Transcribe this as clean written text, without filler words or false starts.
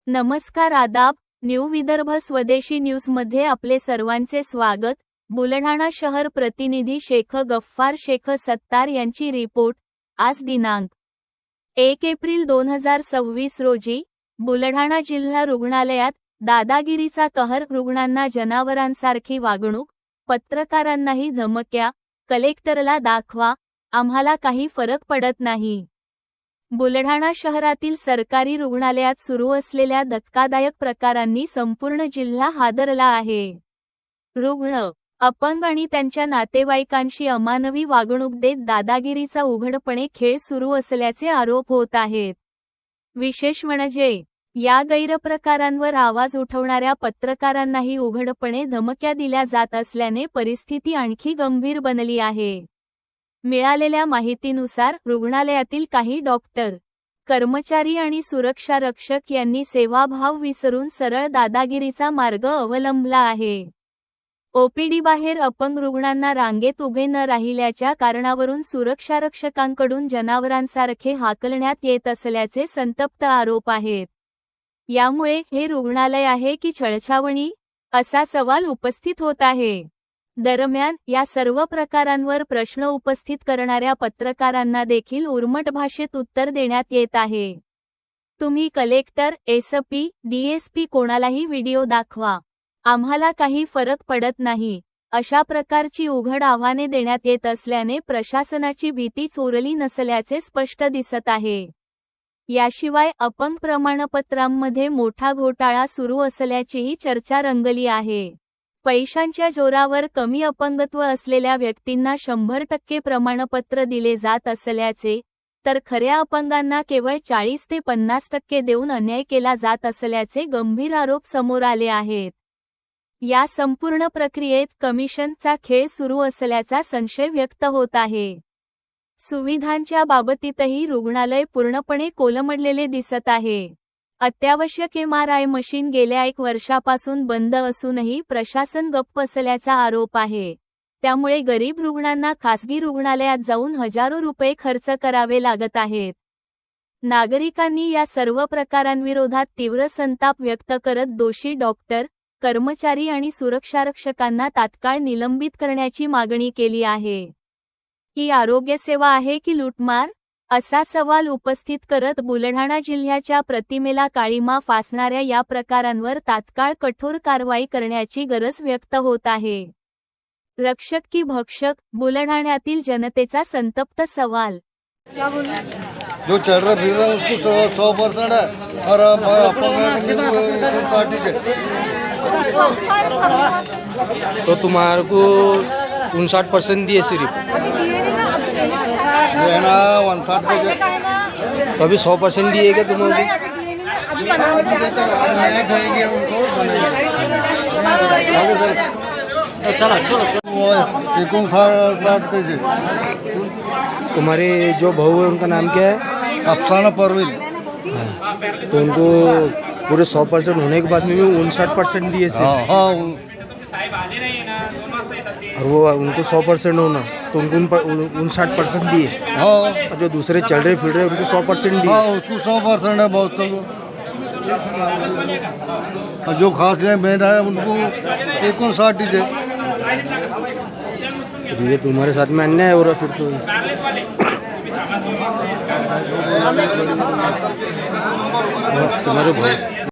नमस्कार, आदाब. न्यू विदर्भ स्वदेशी न्यूजमध्ये आपले सर्वांचे स्वागत. बुलढाणा शहर प्रतिनिधी शेख गफ्फार शेख सत्तार यांची रिपोर्ट. आज दिनांक 1 एप्रिल 2026 रोजी बुलढाणा जिल्हा रुग्णालयात दादागिरीचा कहर. रुग्णांना जनावरांसारखी वागणूक, पत्रकारांनाही धमक्या. कलेक्टरला दाखवा, आम्हाला काही फरक पडत नाही. बुलढाणा शहरातील सरकारी रुग्णालयात सुरू असलेल्या धक्कादायक प्रकारांनी संपूर्ण जिल्हा हादरला आहे. रुग्ण, अपंग आणि त्यांच्या नातेवाईकांशी अमानवी वागणूक देत दादागिरीचा उघडपणे खेळ सुरू असल्याचे आरोप होत आहेत. विशेष म्हणजे या गैरप्रकारांवर आवाज उठवणाऱ्या पत्रकारांनाही उघडपणे धमक्या दिल्या जात असल्याने परिस्थिती आणखी गंभीर बनली आहे. मिळालेल्या माहितीनुसार रुग्णालयातील काही डॉक्टर, कर्मचारी आणि सुरक्षारक्षक यांनी सेवाभाव विसरून सरळ दादागिरीचा मार्ग अवलंबला आहे. ओपीडी बाहेर अपंग रुग्णांना रांगेत उभे न राहिल्याच्या कारणावरून सुरक्षारक्षकांकडून जनावरांसारखे हाकलण्यात येत असल्याचे संतप्त आरोप आहेत. यामुळे हे रुग्णालय आहे की छळछावणी, असा सवाल उपस्थित होत आहे. दरम्यान या सर्व प्रकारांवर प्रश्न उपस्थित करणाऱ्या पत्रकारांना देखील उर्मट भाषेत उत्तर देण्यात येत आहे. तुम्ही कलेक्टर, एसपी, डीएसपी कोणालाही व्हिडिओ दाखवा, आम्हाला काही फरक पडत नाही, अशा प्रकारची उघड आव्हाने देण्यात येत असल्याने प्रशासनाची भीतीच उरली नसल्याचे स्पष्ट दिसत आहे. याशिवाय अपंग प्रमाणपत्रांमध्ये मोठा घोटाळा सुरू असल्याचीही चर्चा रंगली आहे. पैशांच्या जोरावर कमी अपंगत्व असलेल्या व्यक्तींना 100% प्रमाणपत्र दिले जात असल्याचे, तर खऱ्या अपंगांना केवळ 40 ते 50% देऊन अन्याय केला जात असल्याचे गंभीर आरोप समोर आले आहेत. या संपूर्ण प्रक्रियेत कमिशनचा खेळ सुरू असल्याचा संशय व्यक्त होत आहे. सुविधांच्या बाबतीतही रुग्णालय पूर्णपणे कोलमडलेले दिसत आहे. अत्यावश्यक MRI मशीन गेल्या 1 वर्षापासून बंद असूनही प्रशासन गप्प असल्याचा आरोप आहे. त्यामुळे गरीब रुग्णांना खासगी रुग्णालयात जाऊन हजारो रुपये खर्च करावे लागत आहेत. नागरिकांनी या सर्व प्रकारांविरोधात तीव्र संताप व्यक्त करत दोषी डॉक्टर, कर्मचारी आणि सुरक्षारक्षकांना तात्काळ निलंबित करण्याची मागणी केली आहे. ही आरोग्यसेवा आहे की लूटमार, असा सवाल उपस्थित करत बुलढाणा जिल्ह्याच्या प्रतिमेला काळिमा फासणाऱ्या या प्रकारांवर तात्काळ कठोर कारवाई करण्याची गरज व्यक्त होत आहे. रक्षक की भक्षक, बुलढाण्यातील जनतेचा संतप्त सवाल. जो चल रहा फिर रहा उसको 100% है और अपंग तो तुम्हारे को 59% दिए सिर्फ, है ना 160 तो अभी 100% दिए क्या तुम्हें? 59 के तुम्हारे जो बहू है उनका नाम क्या है? अफसाना परवीन। तो उनको पूरे 100% होने के बाद में भी 59% दिए सिर्फ। हाँ हाँ, और वो उनको 100% होना तो उनको 59% दिए। हाँ, और जो दूसरे चल रहे फिर रहे उनको 100% दिए। हाँ उसको 100% है बहुत सब। जो खास है मेन है उनको 59 दीजिए। तो ये तुम्हारे साथ में अन्याय हो रहा फिर तो। तुम्हारे भाई